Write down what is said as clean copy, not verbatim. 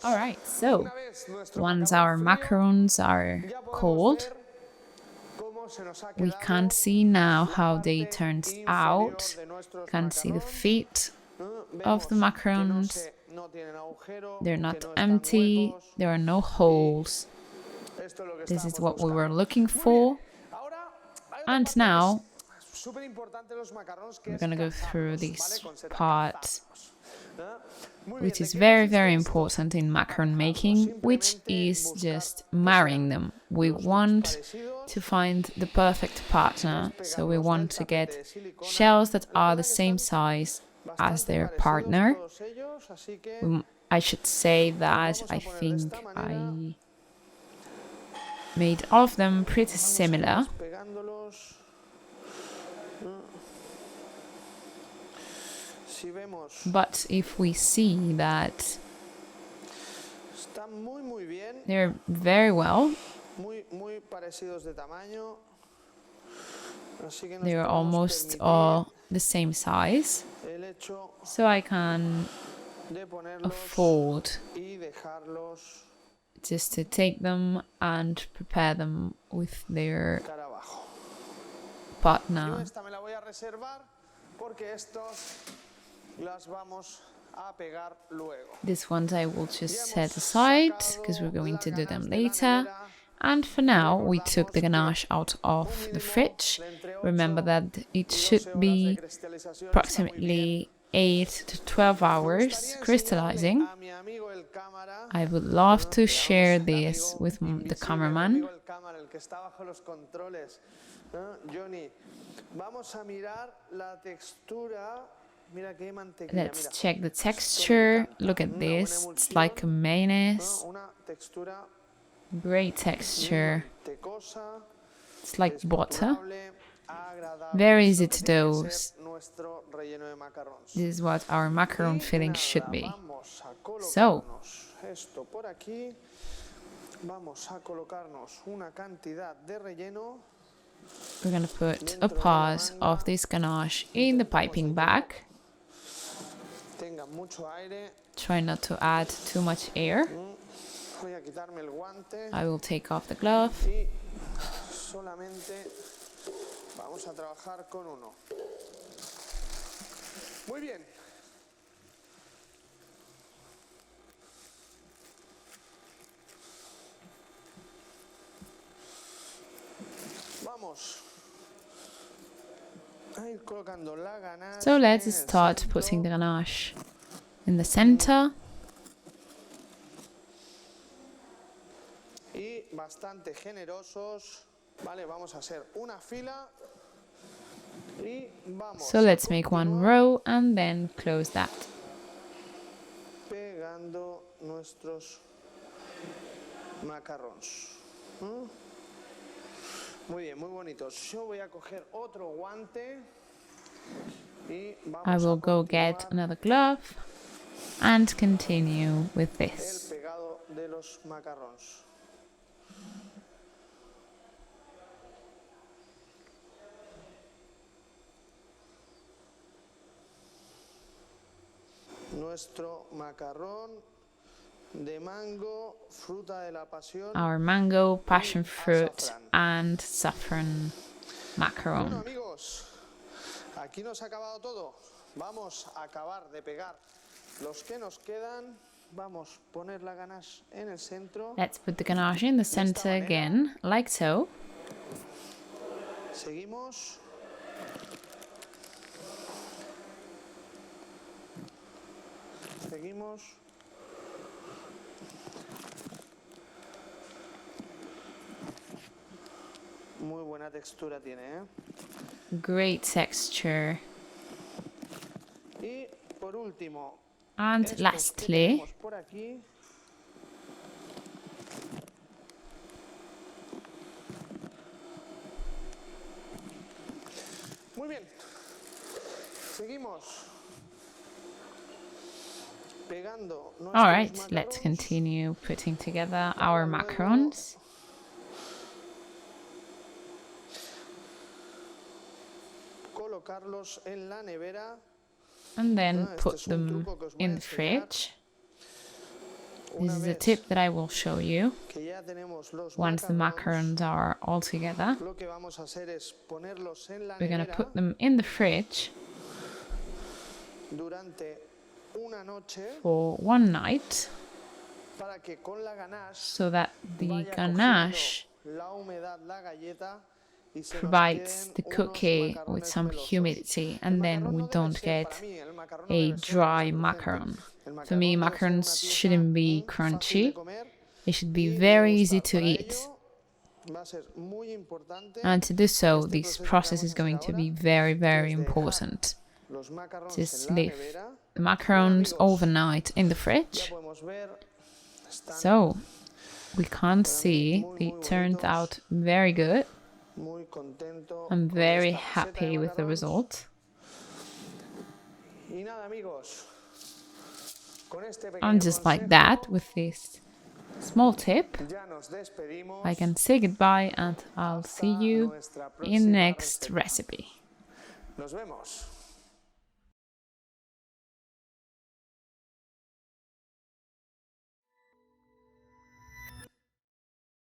Alright, so once our macarons are cold, we can see now how they turned out. Can see the feet of the macarons. They're not empty, there are no holes. This is what we were looking for. And now we're gonna go through this part, which is very, very important in macaron making, which is just marrying them. We want to find the perfect partner, so we want to get shells that are the same size as their partner. I should say that I think I made all of them pretty similar. But if we see that they're very well, they're almost all the same size, so I can afford just to take them and prepare them with their partner. These ones I will just set aside because we're going to do them later. And for now, we took the ganache out of the fridge. Remember that it should be approximately 8 to 12 hours crystallizing. I would love to share this with the cameraman. Let's check the texture. Look at this. It's like a mayonnaise. Great texture. It's like butter. Very easy to dose. This is what our macaron filling should be. So, we're going to put a part of this ganache in the piping bag. Try not to add too much air. I will take off the glove. So let's start putting the ganache in the center. So let's make one row and then close that. I will go get another glove and continue with this. Our mango, passion fruit and saffron macaron. Aquí nos ha acabado todo. Vamos a acabar de pegar los que nos quedan. Vamos a poner la ganache en el centro. Let's put the ganache in the center again, like so. Seguimos. Seguimos. Muy buena textura tiene, ¿eh? Great texture. Y por último, and lastly, por aquí, muy bien. Seguimos pegando. All right, let's continue putting together our macarons. And then put them in the fridge. This is a tip that I will show you. que ya tenemos los Once the macarons are all together, lo que vamos a hacer es ponerlos en la we're going to nevera put them in the fridge durante una noche for one night para que con la ganache so that the vaya ganache cogiendo la humedad, la galleta, y se nos provides queden the unos cookie macarrones with some melosos. humidity, El and then macarrón we no debe don't ser, get para mí, el macarrón no a debe ser dry crujiente. macaron. El For me, macarrón debe ser una macarons pieza shouldn't be fácil de crunchy. comer They should be y de very easy degustar. to Para eat. ello va a ser muy importante And to do so, este this proceso que process vamos is a hacer going to ahora, be very, que very es dejar important. los macarons Just en la leave nevera. the Bueno, macarons amigos, overnight in the ya fridge. podemos ver, están So we can para mí see muy, they muy turned bonitos. out very good. Muy contento I'm con very esta receta de happy with the macarons. result. Y nada, amigos, con este pequeño And just like consejo, that, with this small tip, ya nos despedimos. I can say goodbye and I'll see Hasta you nuestra in próxima next receta. recipe. Nos vemos.